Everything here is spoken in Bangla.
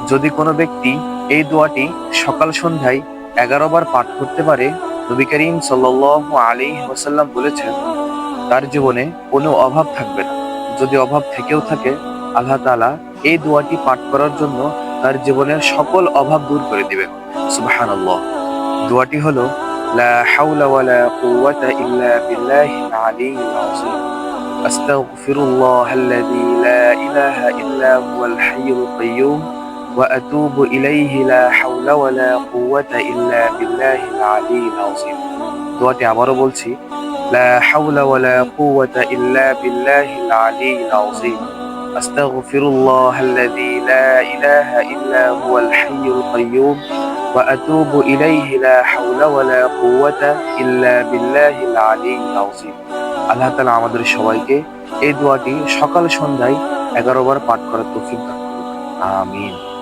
যদি কোনো ব্যক্তি এই দোয়াটি সকাল সন্ধ্যায় 11 বার পাঠ করতে পারে, নবী করিম সাল্লাল্লাহু আলাইহি ওয়াসাল্লাম বলেছেন তার জীবনে কোনো অভাব থাকবে না। যদি অভাব থেকেও থাকে, আল্লাহ তাআলা এই দোয়াটি পাঠ করার জন্য তার জীবনের সকল অভাব দূর করে দিবেন। সুবহানাল্লাহ। দোয়াটি হলো লা হাওলা ওয়ালা কুওয়াতা ইল্লা বিল্লাহিল আলিয়্যিল আযীম। আস্তাগফিরুল্লাহাল্লাযী লা ইলাহা ইল্লা হুয়াল হাইয়ুল কাইয়্যুম ওয়া আতুবু ইলাইহি লা হাওলা ওয়ালা কুওয়াতা ইল্লা বিল্লাহিল আলিয়্যিল আযীম। দোয়াটি আবারও বলছি, লা হাওলা ওয়ালা কুওয়াতা ইল্লা বিল্লাহিল আলিয়্যিল আযীম। আস্তাগফিরুল্লাহাল্লাযী লা ইলাহা ইল্লা হুয়াল হাইয়ুল কাইয়্যুম ওয়া আতুবু ইলাইহি লা হাওলা ওয়ালা কুওয়াতা ইল্লা বিল্লাহিল আলিয়্যিল আযীম। আল্লাহ তাআলা আমাদের সবাইকে এই দোয়াটি সকাল সন্ধ্যায় 11 বার পাঠ করার তৌফিক দান করুন। আমিন।